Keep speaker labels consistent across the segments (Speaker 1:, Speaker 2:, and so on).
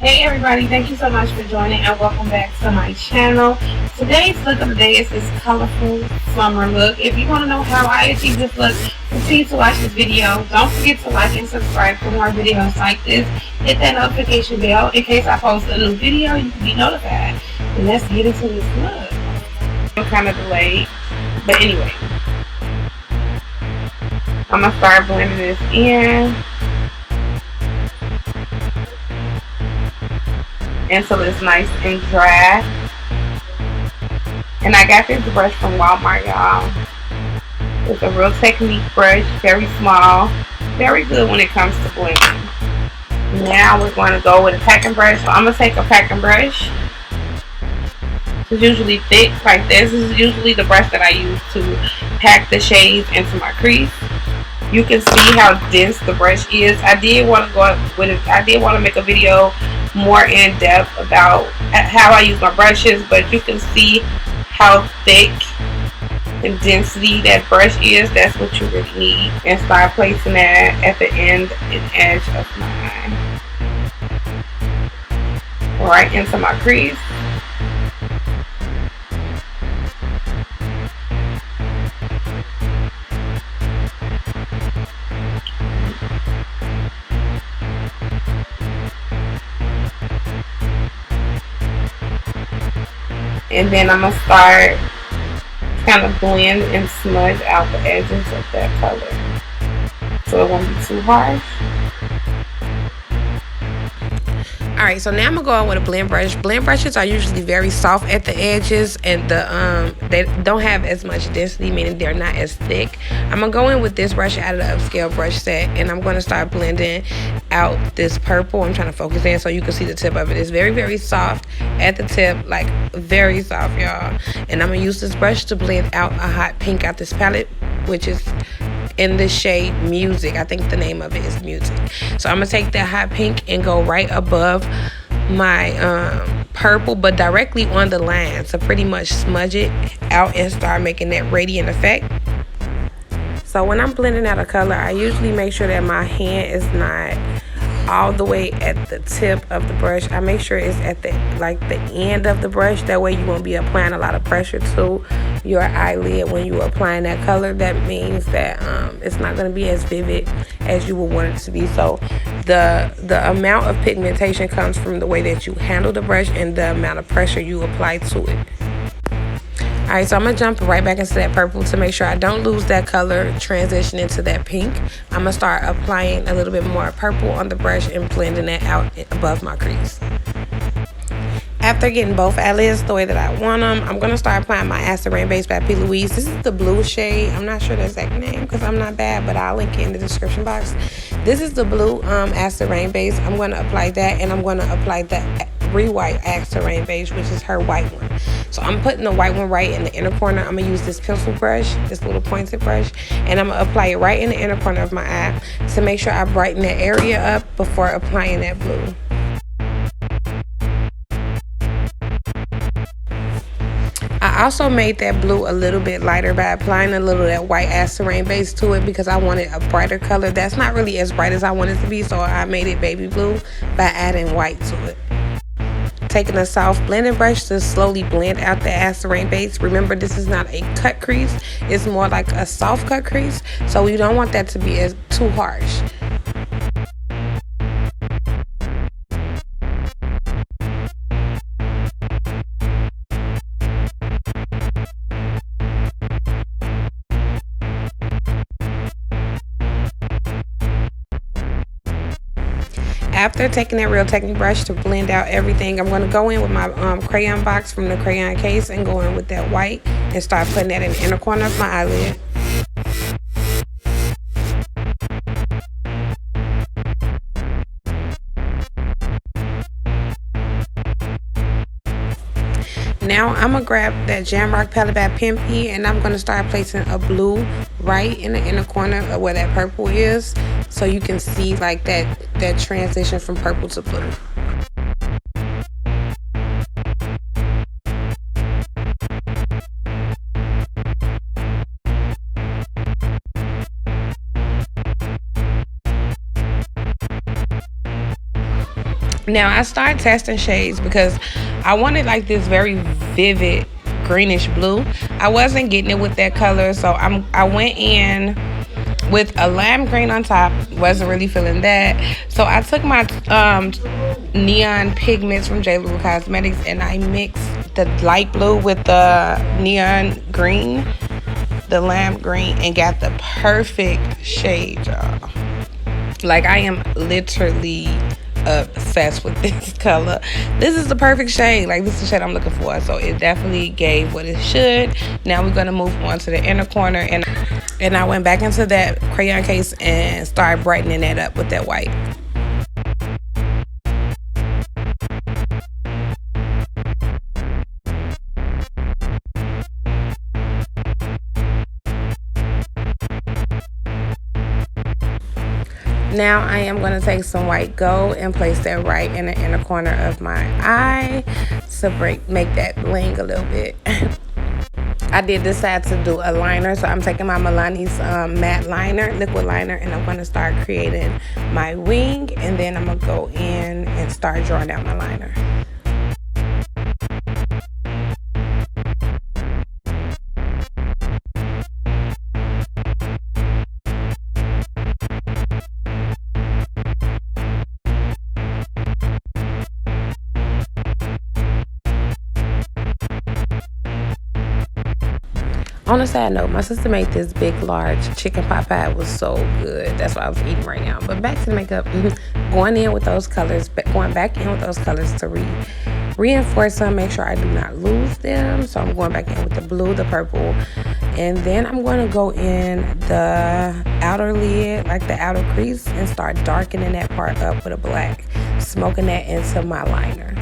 Speaker 1: Hey everybody, thank you so much for joining and welcome back to my channel. Today's look of the day is this colorful summer look. If you want to know how I achieve this look, continue to watch this video. Don't forget to like and subscribe for more videos like this. Hit that notification bell in case I post a new video, you can be notified. And let's get into this look. I'm kind of delayed, but anyway. I'm going to start blending this in until it's nice and dry. And I got this brush from Walmart, y'all. It's a Real Technique brush, very small, very good when it comes to blending. Now we're going to go with a packing brush. So I'm going to take a packing brush. It's usually thick like this. This is usually the brush that I use to pack the shades into my crease. You can see how dense the brush is. I did want to make a video more in depth about how I use my brushes, but you can see how thick and density that brush is. That's what you really need. And start placing that at the end and edge of mine, right into my crease. And then I'm going to start kind of blend and smudge out the edges of that color so it won't be too harsh.
Speaker 2: Alright, so now I'm going to go on with a blend brush. Blend brushes are usually very soft at the edges, and they don't have as much density, meaning they're not as thick. I'm going to go in with this brush out of the upscale brush set, and I'm going to start blending out this purple. I'm trying to focus in so you can see the tip of it. It's very, very soft at the tip, like very soft, y'all. And I'm going to use this brush to blend out a hot pink out this palette, which is in the shade Music. I think the name of it is Music. So I'm gonna take that hot pink and go right above my purple, but directly on the line, so pretty much smudge it out and start making that radiant effect. So when I'm blending out a color, I usually make sure that my hand is not all the way at the tip of the brush. I make sure it's at the end of the brush. That way you won't be applying a lot of pressure to your eyelid when you're applying that color. That means that it's not going to be as vivid as you would want it to be. So the amount of pigmentation comes from the way that you handle the brush and the amount of pressure you apply to it. Alright, so I'm going to jump right back into that purple to make sure I don't lose that color, transition into that pink. I'm going to start applying a little bit more purple on the brush and blending that out above my crease. After getting both eyelids the way that I want them, I'm going to start applying my Acid Rain Base by P. Louise. This is the blue shade. I'm not sure the exact name because I'm not bad, but I'll link it in the description box. This is the blue Acid Rain Base. I'm going to apply that, and I'm going to apply the Re-White Acid Rain Base, which is her white one. So I'm putting the white one right in the inner corner. I'm going to use this pencil brush, this little pointed brush, and I'm going to apply it right in the inner corner of my eye to make sure I brighten that area up before applying that blue. I also made that blue a little bit lighter by applying a little of that white Acid Rain Base to it because I wanted a brighter color. That's not really as bright as I want it to be, so I made it baby blue by adding white to it. Taking a soft blending brush to slowly blend out the Acid Rain Base. Remember, this is not a cut crease. It's more like a soft cut crease, so we don't want that to be too harsh. After taking that Real Technique brush to blend out everything, I'm going to go in with my crayon box from the crayon case and go in with that white and start putting that in the inner corner of my eyelid. Now I'm going to grab that Jamrock palette by Pimpy, and I'm going to start placing a blue right in the inner corner of where that purple is, so you can see like that transition from purple to blue. Now I started testing shades because I wanted like this very vivid greenish blue. I wasn't getting it with that color, so I went in with a lime green on top. Wasn't really feeling that, so I took my neon pigments from J. Lou Cosmetics and I mixed the light blue with the neon green, the lamp green, and got the perfect shade, y'all. Like I am literally obsessed with this color. This is the perfect shade. Like this is the shade I'm looking for. So it definitely gave what it should. Now we're gonna move on to the inner corner, and I went back into that crayon case and started brightening that up with that white. Now I am going to take some white gold and place that right in the inner corner of my eye to make that bling a little bit. I did decide to do a liner, so I'm taking my Milani's matte liner, liquid liner, and I'm going to start creating my wing, and then I'm going to go in and start drawing out my liner. On a side note, my sister made this big, large chicken pot pie. It was so good. That's what I was eating right now. But back to the makeup. Going in with those colors, going back in with those colors to reinforce them, make sure I do not lose them. So I'm going back in with the blue, the purple, and then I'm going to go in the outer lid, like the outer crease, and start darkening that part up with a black, smoking that into my liner.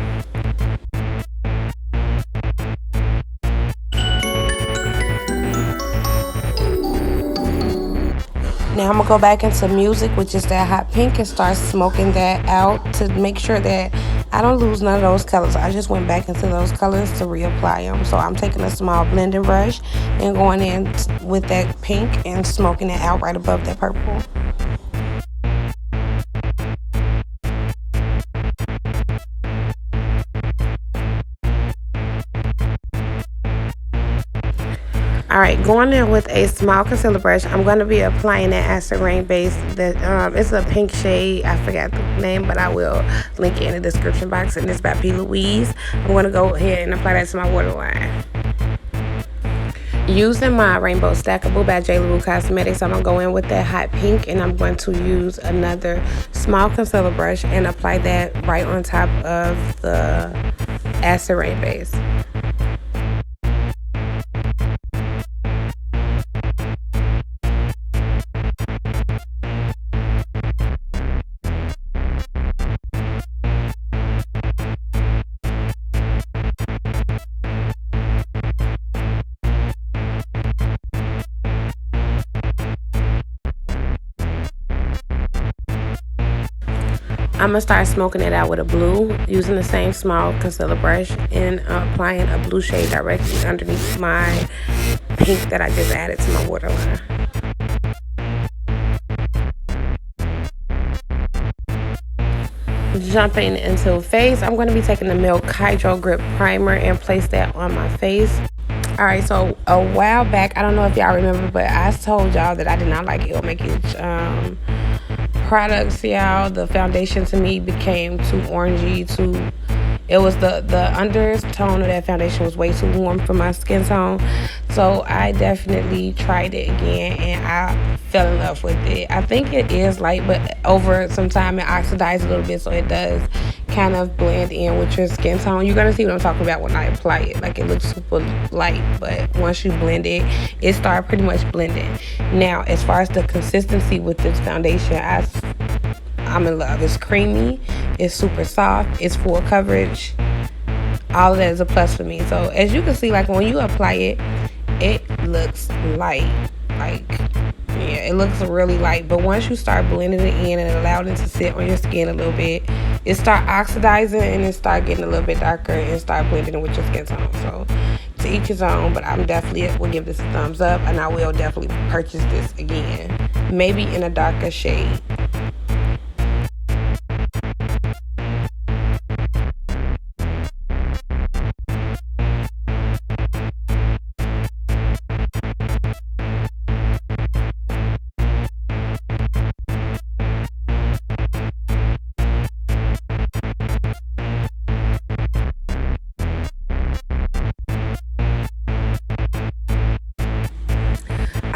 Speaker 2: Now I'm gonna go back into music, which is that hot pink, and start smoking that out to make sure that I don't lose none of those colors. I just went back into those colors to reapply them. So I'm taking a small blending brush and going in with that pink and smoking it out right above that purple. All right, going in with a small concealer brush, I'm going to be applying that acid rain base. That it's a pink shade. I forgot the name, but I will link it in the description box. And it's by P. Louise. I'm going to go ahead and apply that to my waterline. Using my Rainbow Stackable by J. Lou Cosmetics, I'm going to go in with that hot pink, and I'm going to use another small concealer brush and apply that right on top of the acid rain base. I'm going to start smoking it out with a blue, using the same small concealer brush, and applying a blue shade directly underneath my pink that I just added to my waterline. Jumping into face, I'm going to be taking the Milk Hydro Grip Primer and place that on my face. Alright, so a while back, I don't know if y'all remember, but I told y'all that I did not like It'll Make It products, y'all. The foundation to me became too orangey, it was the undertone of that foundation was way too warm for my skin tone. So I definitely tried it again and I fell in love with it. I think it is light, but over some time it oxidized a little bit, so it does kind of blend in with your skin tone. You're gonna see what I'm talking about when I apply it. Like, it looks super light, but once you blend it, it starts pretty much blending. Now, as far as the consistency with this foundation, I'm in love. It's creamy, it's super soft, it's full coverage. All of that is a plus for me. So as you can see, like, when you apply it, it looks light. Like, yeah, it looks really light. But once you start blending it in and allow it to sit on your skin a little bit, it start oxidizing and it start getting a little bit darker and start blending with your skin tone. So to each his own, but I'm definitely will give this a thumbs up, and I will definitely purchase this again, maybe in a darker shade.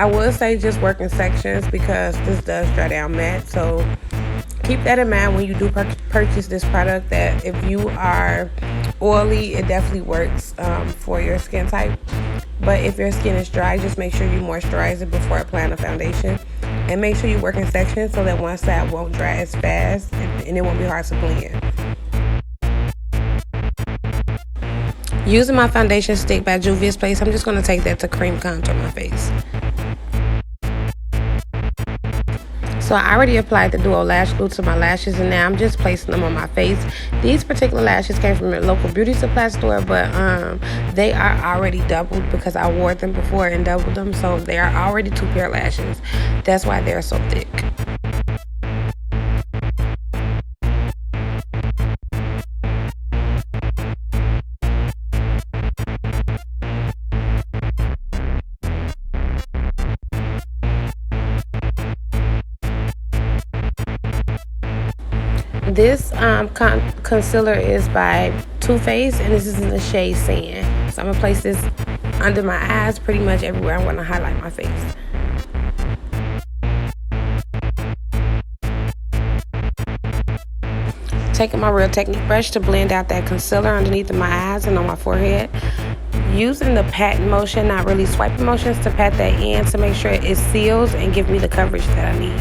Speaker 2: I would say just work in sections because this does dry down matte. So keep that in mind when you do purchase this product, that if you are oily, it definitely works for your skin type. But if your skin is dry, just make sure you moisturize it before applying the foundation. And make sure you work in sections so that one side won't dry as fast and it won't be hard to blend. Using my foundation stick by Juvia's Place, I'm just going to take that to cream contour my face. So I already applied the Duo Lash Glue to my lashes, and now I'm just placing them on my face. These particular lashes came from a local beauty supply store, but they are already doubled because I wore them before and doubled them. So they are already 2 pair lashes. That's why they're so thick. This concealer is by Too Faced, and this is in the shade Sand. So I'm going to place this under my eyes, pretty much everywhere I want to highlight my face. Taking my Real Technique brush to blend out that concealer underneath of my eyes and on my forehead. Using the pat motion, not really swiping motions, to pat that in to make sure it seals and give me the coverage that I need.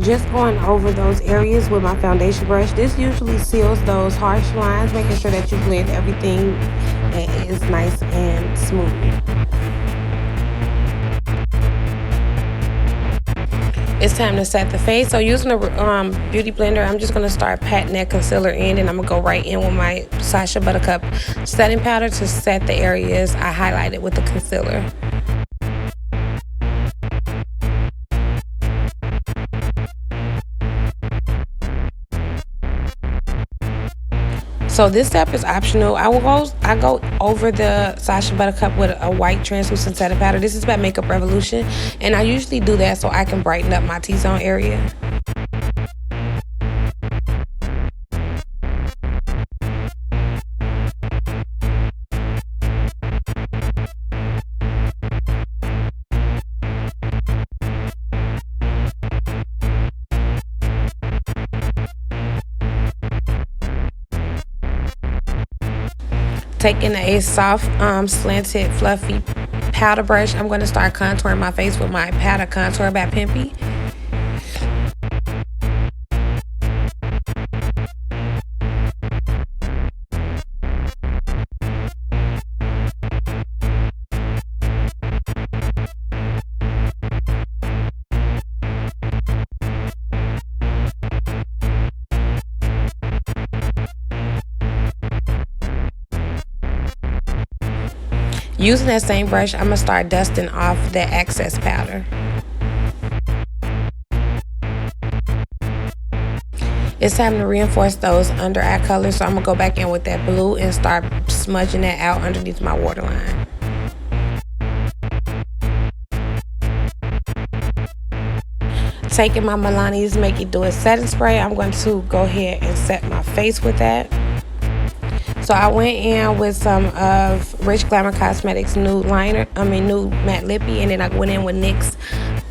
Speaker 2: Just going over those areas with my foundation brush. This usually seals those harsh lines, making sure that you blend everything and it's nice and smooth. It's time to set the face. So using a beauty blender, I'm just going to start patting that concealer in, and I'm going to go right in with my Sacha Buttercup setting powder to set the areas I highlighted with the concealer. So this step is optional. I go over the Sacha Buttercup with a white translucent setting powder. This is by Makeup Revolution, and I usually do that so I can brighten up my T-zone area. Taking a soft, slanted, fluffy powder brush, I'm going to start contouring my face with my Powder Contour by Pimpy. Using that same brush, I'm going to start dusting off the excess powder. It's time to reinforce those under eye colors, so I'm going to go back in with that blue and start smudging that out underneath my waterline. Taking my Milani's Make It Do It setting spray, I'm going to go ahead and set my face with that. So I went in with some of Rich Glamour Cosmetics nude matte lippy, and then I went in with NYX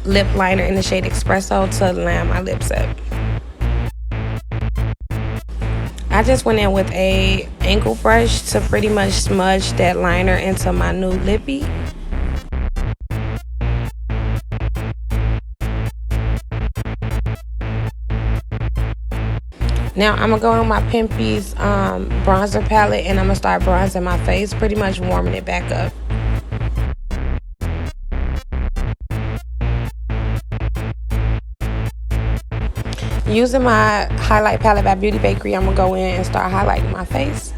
Speaker 2: lip liner in the shade Espresso to line my lips up. I just went in with a angle brush to pretty much smudge that liner into my nude lippy. Now I'm going to go on my Pimpy's bronzer palette, and I'm going to start bronzing my face, pretty much warming it back up. Using my highlight palette by Beauty Bakery, I'm going to go in and start highlighting my face.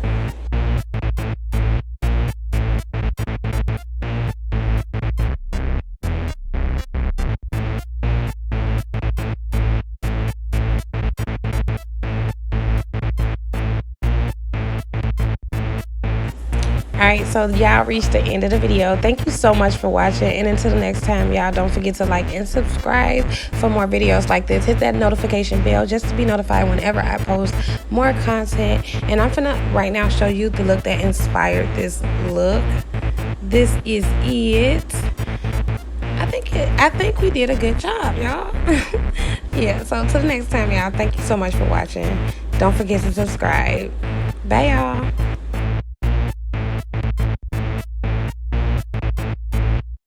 Speaker 2: Alright, so y'all reached the end of the video. Thank you so much for watching. And until the next time, y'all don't forget to like and subscribe for more videos like this. Hit that notification bell just to be notified whenever I post more content. And I'm finna right now show you the look that inspired this look. This is it. I think we did a good job, y'all. Yeah, so until the next time, y'all, thank you so much for watching. Don't forget to subscribe. Bye, y'all.